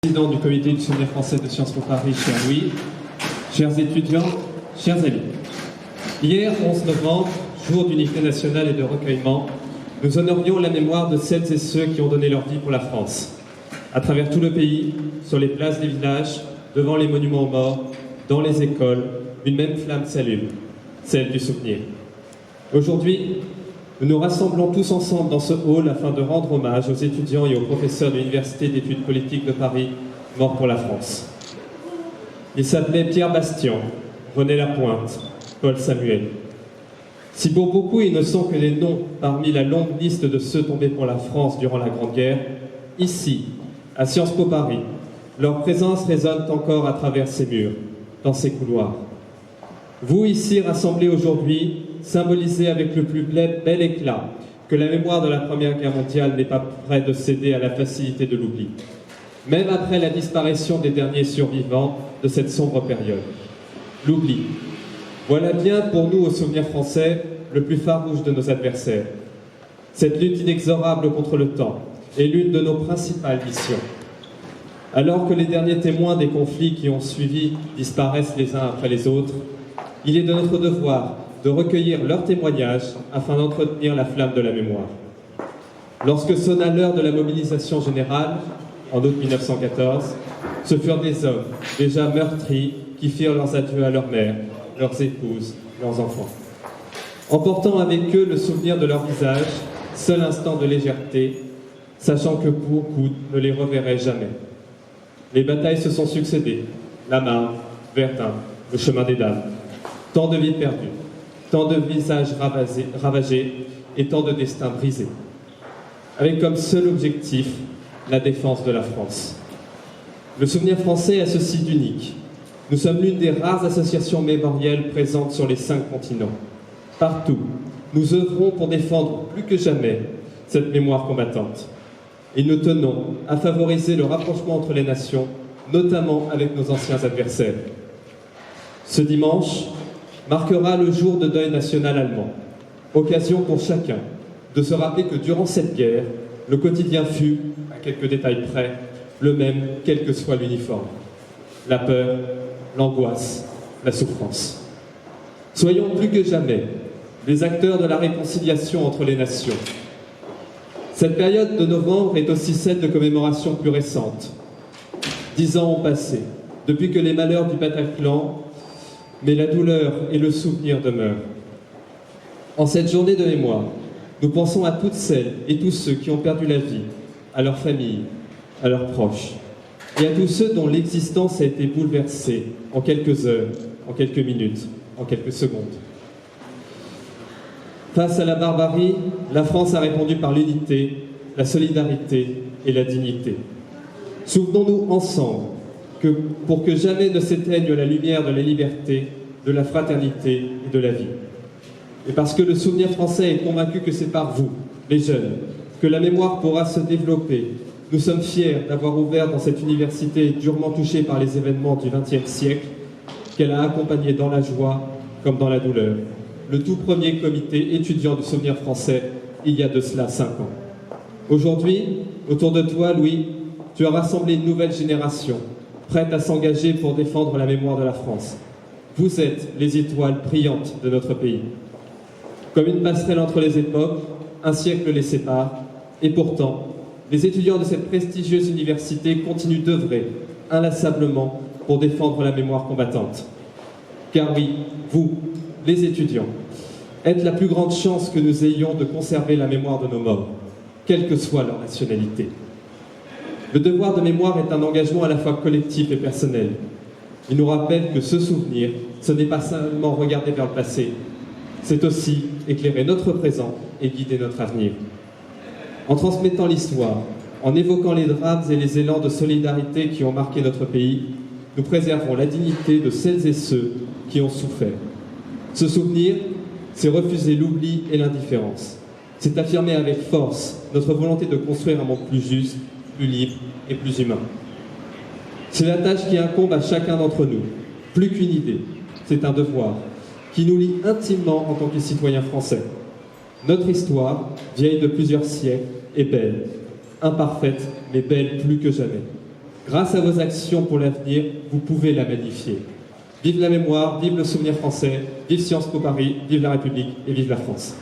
Président du comité du souvenir français de Sciences Po Paris, cher Louis, chers étudiants, chers amis. Hier, 11 novembre, jour d'unité nationale et de recueillement, nous honorions la mémoire de celles et ceux qui ont donné leur vie pour la France. À travers tout le pays, sur les places des villages, devant les monuments aux morts, dans les écoles, une même flamme s'allume, celle du souvenir. Aujourd'hui, nous nous rassemblons tous ensemble dans ce hall afin de rendre hommage aux étudiants et aux professeurs de l'Université d'études politiques de Paris, morts pour la France. Ils s'appelaient Pierre Bastian, René Lapointe, Paul Samuel. Si pour beaucoup ils ne sont que des noms parmi la longue liste de ceux tombés pour la France durant la Grande Guerre, ici, à Sciences Po Paris, leur présence résonne encore à travers ces murs, dans ces couloirs. Vous, ici, rassemblés aujourd'hui, symbolisez avec le plus bel éclat que la mémoire de la Première Guerre mondiale n'est pas près de céder à la facilité de l'oubli, même après la disparition des derniers survivants de cette sombre période. L'oubli. Voilà bien pour nous, au souvenir français, le plus farouche de nos adversaires. Cette lutte inexorable contre le temps est l'une de nos principales missions. Alors que les derniers témoins des conflits qui ont suivi disparaissent les uns après les autres, il est de notre devoir de recueillir leurs témoignages afin d'entretenir la flamme de la mémoire. Lorsque sonna l'heure de la mobilisation générale, en août 1914, ce furent des hommes déjà meurtris qui firent leurs adieux à leur mère, leurs épouses, leurs enfants. Emportant avec eux le souvenir de leur visage, seul instant de légèreté, sachant que beaucoup ne les reverraient jamais. Les batailles se sont succédées, la Marne, Verdun, le chemin des Dames. Tant de vies perdues, tant de visages ravagés et tant de destins brisés. Avec comme seul objectif la défense de la France. Le souvenir français a ceci d'unique. Nous sommes l'une des rares associations mémorielles présentes sur les 5 continents. Partout, nous œuvrons pour défendre plus que jamais cette mémoire combattante. Et nous tenons à favoriser le rapprochement entre les nations, notamment avec nos anciens adversaires. Ce dimanche marquera le jour de deuil national allemand. Occasion pour chacun de se rappeler que durant cette guerre, le quotidien fut, à quelques détails près, le même quel que soit l'uniforme. La peur, l'angoisse, la souffrance. Soyons plus que jamais les acteurs de la réconciliation entre les nations. Cette période de novembre est aussi celle de commémoration plus récente. 10 ans ont passé, depuis que les malheurs du Bataclan, mais la douleur et le souvenir demeurent. En cette journée de mémoire, nous pensons à toutes celles et tous ceux qui ont perdu la vie, à leurs familles, à leurs proches, et à tous ceux dont l'existence a été bouleversée en quelques heures, en quelques minutes, en quelques secondes. Face à la barbarie, la France a répondu par l'unité, la solidarité et la dignité. Souvenons-nous ensemble que pour que jamais ne s'éteigne la lumière de la liberté, de la fraternité et de la vie. Et parce que le souvenir français est convaincu que c'est par vous, les jeunes, que la mémoire pourra se développer, nous sommes fiers d'avoir ouvert dans cette université durement touchée par les événements du XXe siècle, qu'elle a accompagné dans la joie comme dans la douleur, le tout premier comité étudiant du souvenir français il y a de cela 5 ans. Aujourd'hui, autour de toi, Louis, tu as rassemblé une nouvelle génération, prête à s'engager pour défendre la mémoire de la France. Vous êtes les étoiles brillantes de notre pays. Comme une passerelle entre les époques, un siècle les sépare, et pourtant, les étudiants de cette prestigieuse université continuent d'œuvrer inlassablement pour défendre la mémoire combattante. Car oui, vous, les étudiants, êtes la plus grande chance que nous ayons de conserver la mémoire de nos morts, quelle que soit leur nationalité. Le devoir de mémoire est un engagement à la fois collectif et personnel. Il nous rappelle que ce souvenir, ce n'est pas seulement regarder vers le passé, c'est aussi éclairer notre présent et guider notre avenir. En transmettant l'histoire, en évoquant les drames et les élans de solidarité qui ont marqué notre pays, nous préservons la dignité de celles et ceux qui ont souffert. Ce souvenir, c'est refuser l'oubli et l'indifférence. C'est affirmer avec force notre volonté de construire un monde plus juste, plus libre et plus humain. C'est la tâche qui incombe à chacun d'entre nous. Plus qu'une idée, c'est un devoir qui nous lie intimement en tant que citoyens français. Notre histoire, vieille de plusieurs siècles, est belle, imparfaite, mais belle plus que jamais. Grâce à vos actions pour l'avenir, vous pouvez la magnifier. Vive la mémoire, vive le souvenir français, vive Sciences Po Paris, vive la République et vive la France.